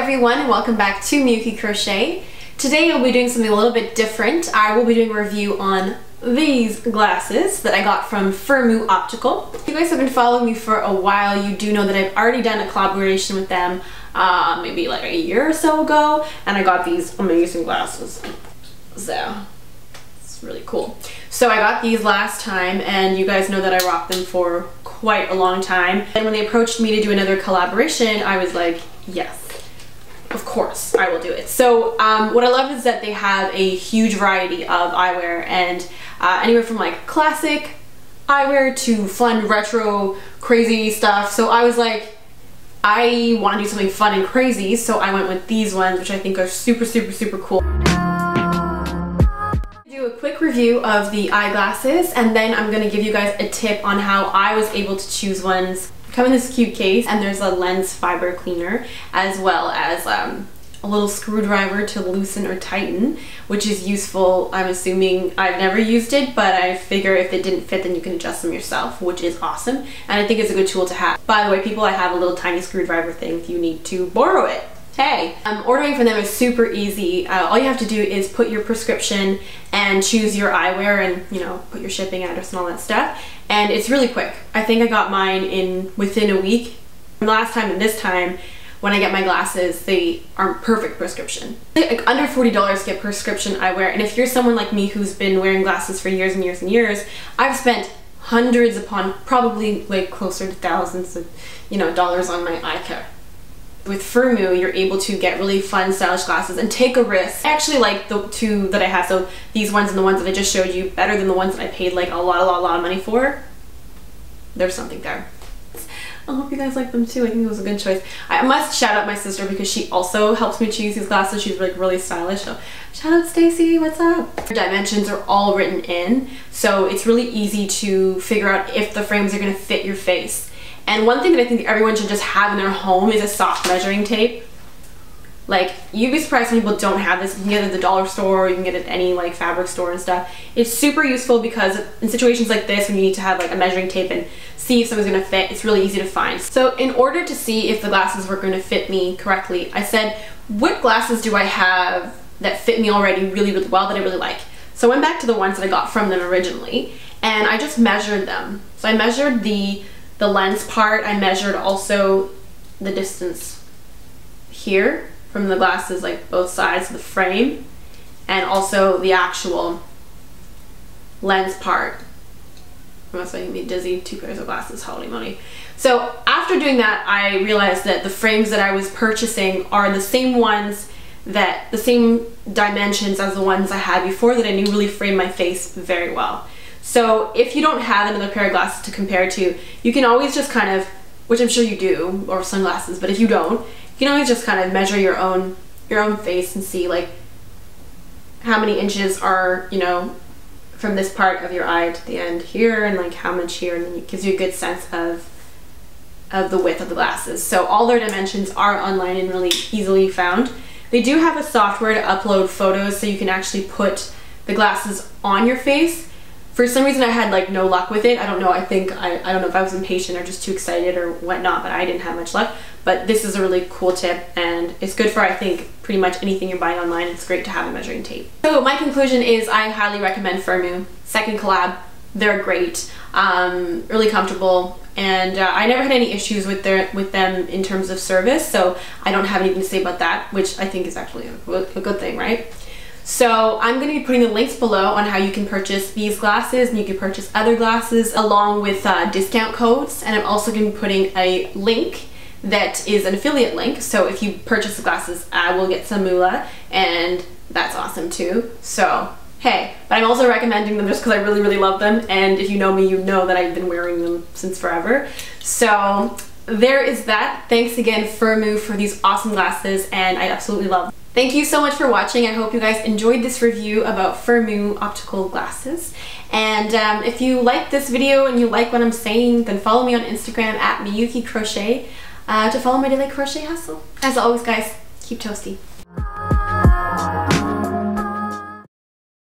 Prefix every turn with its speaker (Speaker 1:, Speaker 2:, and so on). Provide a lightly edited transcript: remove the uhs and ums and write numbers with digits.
Speaker 1: everyone, and welcome back to Miyuki Crochet. Today we'll be doing something a little bit different. I will be doing a review on these glasses that I got from Firmoo Optical. If you guys have been following me for a while, you do know that I've already done a collaboration with them maybe like a year or so ago, and I got these amazing glasses. So it's really cool. So I got these last time, and you guys know that I rocked them for quite a long time. And when they approached me to do another collaboration, I was like, yes, of course I will do it. So what I love is that they have a huge variety of eyewear, and anywhere from like classic eyewear to fun retro crazy stuff. So I was like, I want to do something fun and crazy, so I went with these ones, which I think are super cool. Do a quick review of the eyeglasses, and then I'm going to give you guys a tip on how I was able to choose ones. Come in this cute case, and there's a lens fiber cleaner, as well as a little screwdriver to loosen or tighten, which is useful. I'm assuming, I've never used it, but I figure if it didn't fit, then you can adjust them yourself, which is awesome, and I think it's a good tool to have. By the way, people, I have a little tiny screwdriver thing if you need to borrow it. Hey, ordering from them is super easy. All you have to do is put your prescription and choose your eyewear, and you know, put your shipping address and all that stuff, and it's really quick. I think I got mine within a week. Last time and this time, when I get my glasses, they are perfect prescription. Like under $40 to get prescription eyewear, and if you're someone like me who's been wearing glasses for years and years and years, I've spent hundreds upon probably like closer to thousands of dollars on my eye care. With Firmoo, you're able to get really fun, stylish glasses and take a risk. I actually like the two that I have, so these ones and the ones that I just showed you, better than the ones that I paid like a lot of money for. There's something there. I hope you guys like them too. I think it was a good choice. I must shout out my sister because she also helps me choose these glasses. She's like really stylish. So shout out Stacy, what's up? The dimensions are all written in, so it's really easy to figure out if the frames are gonna fit your face. And one thing that I think everyone should just have in their home is a soft measuring tape. Like, you'd be surprised when people don't have this. You can get it at the dollar store, or you can get it at any like fabric store and stuff. It's super useful because in situations like this, when you need to have like a measuring tape and see if something's gonna fit, it's really easy to find. So in order to see if the glasses were gonna fit me correctly, I said, what glasses do I have that fit me already really well, that I really like? So I went back to the ones that I got from them originally, and I just measured them. So I measured the lens part. I measured also the distance here from the glasses, like both sides of the frame, and also the actual lens part. That's making me dizzy. 2 pairs of glasses, holy moly. So after doing that, I realized that the frames that I was purchasing are the same ones, that the same dimensions as the ones I had before, that I knew really framed my face very well. So if you don't have another pair of glasses to compare to, you can always just kind of, which I'm sure you do, or sunglasses, but if you don't, you can always just kind of measure your own face and see like how many inches are, from this part of your eye to the end here, and like how much here, and then it gives you a good sense of the width of the glasses. So all their dimensions are online and really easily found. They do have a software to upload photos, so you can actually put the glasses on your face. For some reason I had like no luck with it. I don't know, I don't know if I was impatient or just too excited or whatnot, but I didn't have much luck. But this is a really cool tip, and it's good for, I think, pretty much anything you're buying online. It's great to have a measuring tape. So my conclusion is I highly recommend Firmoo. Second collab, they're great, really comfortable, and I never had any issues with them in terms of service, so I don't have anything to say about that, which I think is actually a good thing, right? So I'm going to be putting the links below on how you can purchase these glasses, and you can purchase other glasses along with discount codes, and I'm also going to be putting a link that is an affiliate link, so if you purchase the glasses, I will get some moolah, and that's awesome too. So hey, but I'm also recommending them just because I really love them, and if you know me, you know that I've been wearing them since forever. So there is that. Thanks again, Firmoo, for these awesome glasses, and I absolutely love them. Thank you so much for watching. I hope you guys enjoyed this review about Firmoo optical glasses. And if you like this video and you like what I'm saying, then follow me on Instagram at Miyuki Crochet to follow my daily crochet hustle. As always, guys, keep toasty.